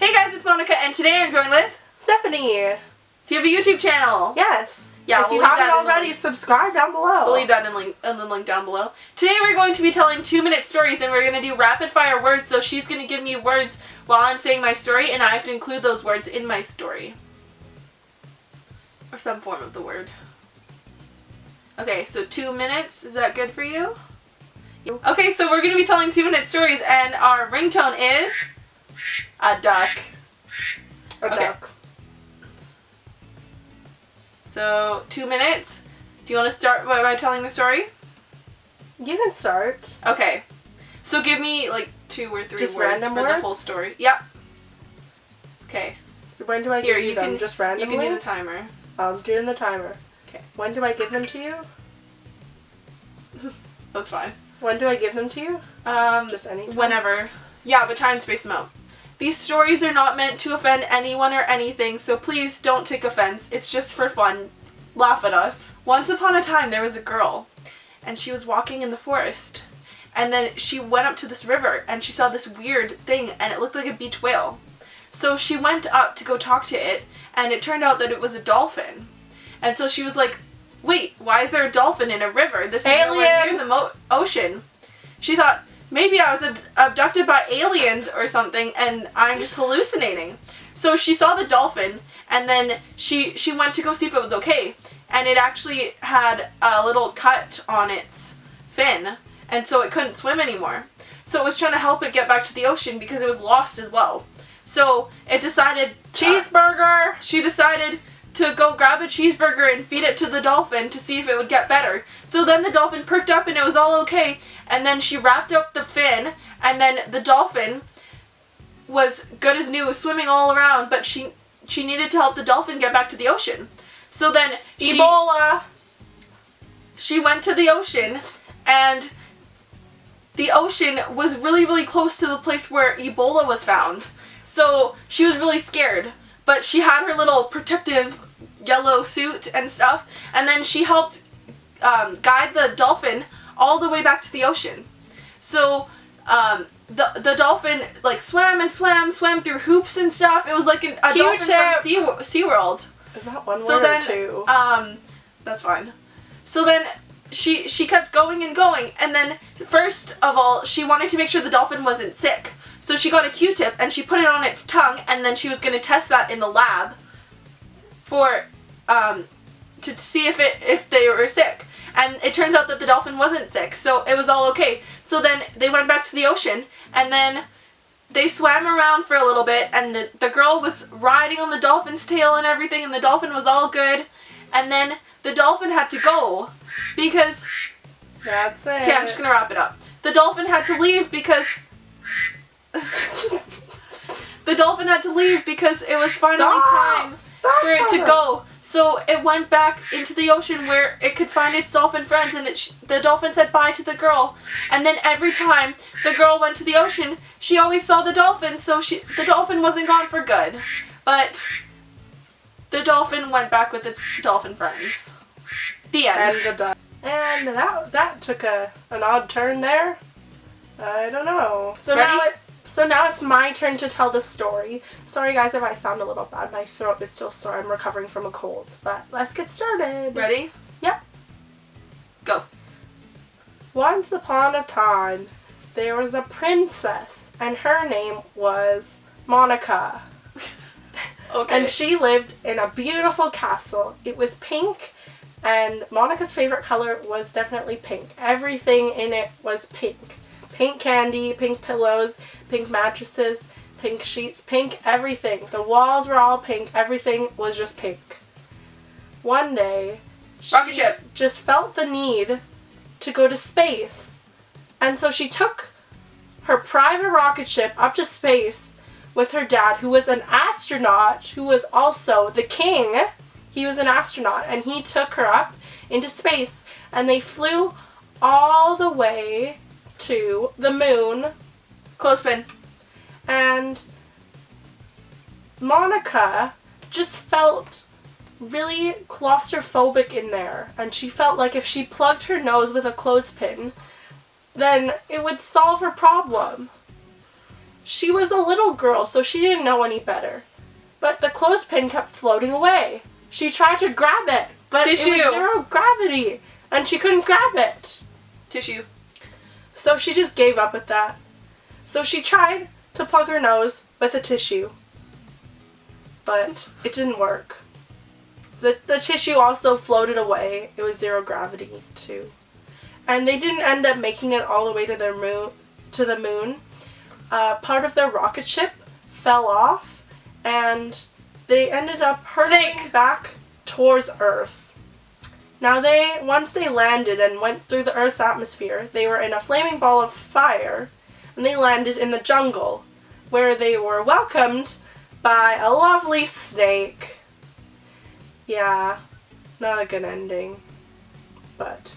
Hey guys, it's Monica, and today I'm joined with Stephanie. Do you have a YouTube channel? Yes. Yeah, if you haven't already, subscribe down below. We'll leave that in the link down below. Today we're going to be telling 2-minute stories, and we're going to do rapid fire words. So she's going to give me words while I'm saying my story, and I have to include those words in my story. Or some form of the word. Okay, so 2 minutes. Is that good for you? Okay, so we're going to be telling 2-minute stories, and our ringtone is a duck. A duck. So, 2 minutes. Do you want to start by telling the story? You can start. Okay. So give me like 2 or 3 just words random for words? the whole story. Yep. Okay. So when do I give you them? Can, just randomly? You can do the timer. I'm doing the timer. Okay. When do I give them to you? That's fine. When do I give them to you? Just any time? Whenever. Yeah, but try and space them out. These stories are not meant to offend anyone or anything, so please don't take offense. It's just for fun. Laugh at us. Once upon a time, there was a girl, and she was walking in the forest, and then she went up to this river, and she saw this weird thing, and it looked like a beach whale. So she went up to go talk to it, and it turned out that it was a dolphin. And so she was like, wait, why is there a dolphin in a river? This is nowhere near the ocean. She thought, maybe I was abducted by aliens or something, and I'm just hallucinating. So she saw the dolphin, and then she went to go see if it was okay. And it actually had a little cut on its fin, and so it couldn't swim anymore. So it was trying to help it get back to the ocean because it was lost as well. So it decided... Cheeseburger! She decided to go grab a cheeseburger and feed it to the dolphin to see if it would get better. So then the dolphin perked up and it was all okay. And then she wrapped up the fin, and then the dolphin was good as new, swimming all around, but she needed to help the dolphin get back to the ocean. So then Ebola! She went to the ocean, and the ocean was really, really close to the place where Ebola was found. So she was really scared, but she had her little protective yellow suit and stuff, and then she helped guide the dolphin all the way back to the ocean. So the dolphin like swam and swam through hoops and stuff. It was like a dolphin from SeaWorld. Is that one word or two? That's fine. So then she kept going and going, and then first of all she wanted to make sure the dolphin wasn't sick. So she got a Q-tip and she put it on its tongue, and then she was going to test that in the lab for to see if they were sick. And it turns out that the dolphin wasn't sick, so it was all okay. So then they went back to the ocean, and then they swam around for a little bit, and the girl was riding on the dolphin's tail and everything, and the dolphin was all good. And then the dolphin had to go because... That's it. Okay, I'm just going to wrap it up. The dolphin had to leave because... the dolphin had to leave because it was finally time for it to go. So it went back into the ocean where it could find its dolphin friends, and the dolphin said bye to the girl. And then every time the girl went to the ocean, she always saw the dolphin, so the dolphin wasn't gone for good. But the dolphin went back with its dolphin friends. The end. And that took an odd turn there. I don't know. So Ready? Now it's my turn to tell the story. Sorry guys if I sound a little bad. My throat is still sore. I'm recovering from a cold. But let's get started. Ready? Yep. Go. Once upon a time, there was a princess, and her name was Monica. Okay. And she lived in a beautiful castle. It was pink, and Monica's favorite color was definitely pink. Everything in it was pink. Pink candy, pink pillows, pink mattresses, pink sheets, pink everything. The walls were all pink. Everything was just pink. One day, she just felt the need to go to space. And so she took her private rocket ship up to space with her dad, who was an astronaut, who was also the king. He was an astronaut, and he took her up into space. And they flew all the way to the moon. Clothespin. And Monica just felt really claustrophobic in there, and she felt like if she plugged her nose with a clothespin, then it would solve her problem. She was a little girl, so she didn't know any better. But the clothespin kept floating away. She tried to grab it, but Tissue. it was zero gravity, and she couldn't grab it. Tissue. So she just gave up with that. So she tried to plug her nose with a tissue, but it didn't work. The tissue also floated away. It was zero gravity too. And they didn't end up making it all the way to the moon. Part of their rocket ship fell off, and they ended up hurtling back towards Earth. Now once they landed and went through the Earth's atmosphere, they were in a flaming ball of fire, and they landed in the jungle, where they were welcomed by a lovely snake. Yeah, not a good ending, but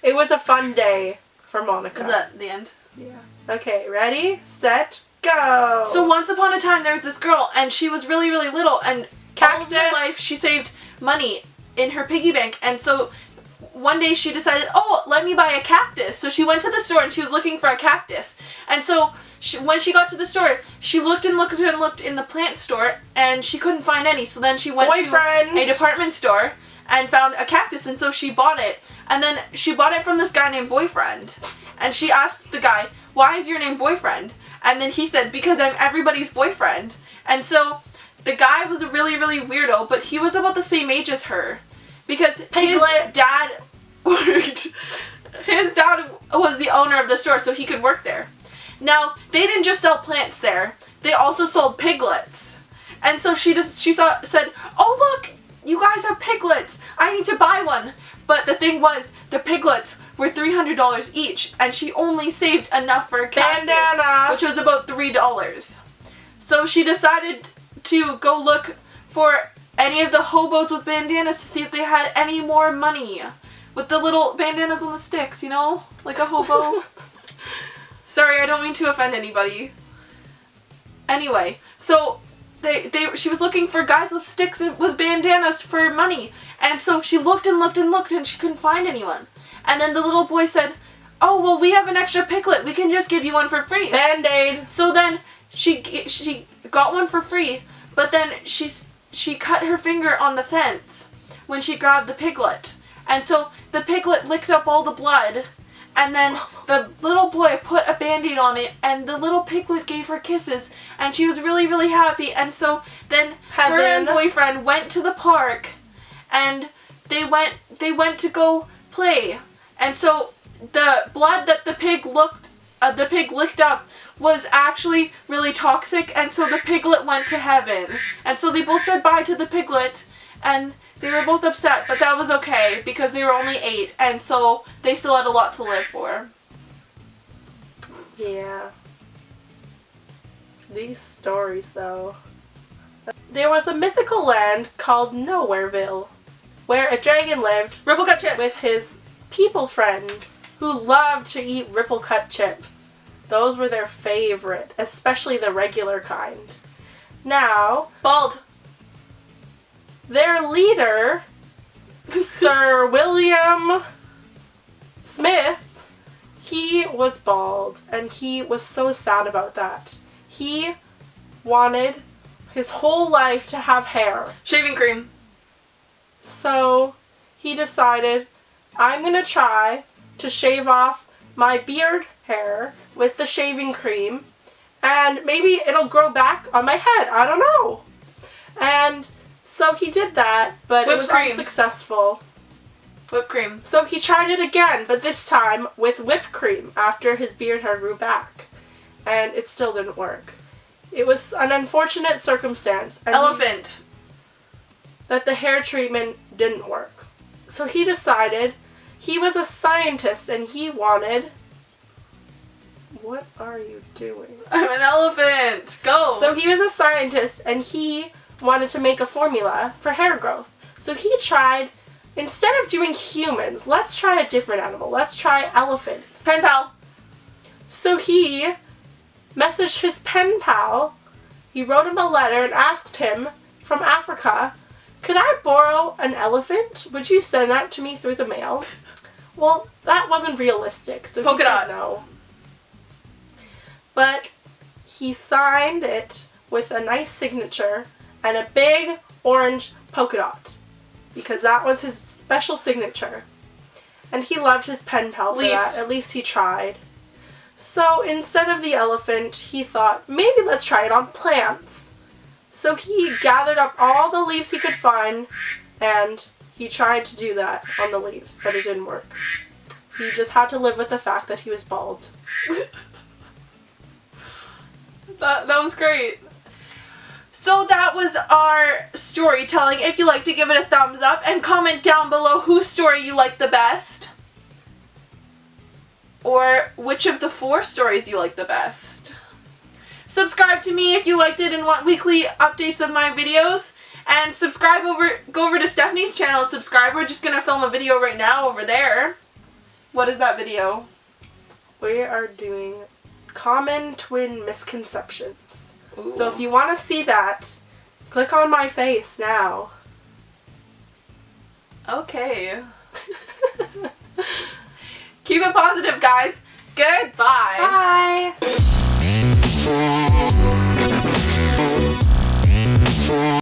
it was a fun day for Monica. Is that the end? Yeah. Okay, ready, set, go! So once upon a time there was this girl, and she was really, really little, and all of her life she saved money in her piggy bank, and so one day she decided, oh, let me buy a cactus. So she went to the store and she was looking for a cactus. And so when she got to the store, she looked and looked and looked in the plant store, and she couldn't find any. So then she went to a department store and found a cactus, and so she bought it. And then she bought it from this guy named Boyfriend. And she asked the guy, why is your name Boyfriend? And then he said, because I'm everybody's boyfriend. And so the guy was a really, really weirdo, but he was about the same age as her. Because his dad worked. His dad was the owner of the store, so he could work there. Now, they didn't just sell plants there. They also sold piglets. And so she said, oh look, you guys have piglets. I need to buy one. But the thing was, the piglets were $300 each, and she only saved enough for a cactus, which was about $3. So she decided to go look for any of the hobos with bandanas to see if they had any more money. With the little bandanas on the sticks, you know? Like a hobo. Sorry, I don't mean to offend anybody. Anyway, so she was looking for guys with sticks and with bandanas for money. And so she looked and looked and looked, and she couldn't find anyone. And then the little boy said, oh, well, we have an extra piglet. We can just give you one for free. Band-Aid. So then she got one for free, but then she cut her finger on the fence when she grabbed the piglet. And so the piglet licked up all the blood, and then the little boy put a Band-Aid on it, and the little piglet gave her kisses, and she was really, really happy. And so then her and Boyfriend went to the park, and they went to go play. And so the blood that the pig licked up was actually really toxic, and so the piglet went to heaven. And so they both said bye to the piglet, and they were both upset, but that was okay because they were only 8, and so they still had a lot to live for. Yeah. These stories, though. There was a mythical land called Nowhereville, where a dragon lived Ripple Cut chips with his people friends who loved to eat Ripple Cut chips. Those were their favorite, especially the regular kind. Now, bald. Their leader, Sir William Smith, he was bald, and he was so sad about that. He wanted his whole life to have hair. Shaving cream. So he decided, I'm going to try to shave off my beard hair with the shaving cream, and maybe it'll grow back on my head. I don't know. And so he did that, but it was unsuccessful. Whipped cream. So he tried it again, but this time with whipped cream after his beard hair grew back. And it still didn't work. It was an unfortunate circumstance. Elephant. That the hair treatment didn't work. So he decided he was a scientist and he wanted... What are you doing? I'm an elephant. Go. So he was a scientist and he wanted to make a formula for hair growth. So he tried, instead of doing humans, let's try a different animal. Let's try elephants. Pen pal. So he messaged his pen pal. He wrote him a letter and asked him, from Africa, could I borrow an elephant? Would you send that to me through the mail? Well, that wasn't realistic, so he said no. but he signed it with a nice signature and a big orange polka dot, because that was his special signature. And he loved his pen pal for that. At least he tried. So instead of the elephant, he thought, maybe let's try it on plants. So he gathered up all the leaves he could find, and he tried to do that on the leaves, but it didn't work. He just had to live with the fact that he was bald. That was great. So that was our storytelling. If you liked it, give it a thumbs up and comment down below whose story you liked the best. Or which of the 4 stories you like the best. Subscribe to me if you liked it and want weekly updates of my videos. And go over to Stephanie's channel and subscribe. We're just going to film a video right now over there. What is that video? We are doing common twin misconceptions. Ooh. So if you want to see that, click on my face now. Okay. Keep it positive, guys. Goodbye. Bye.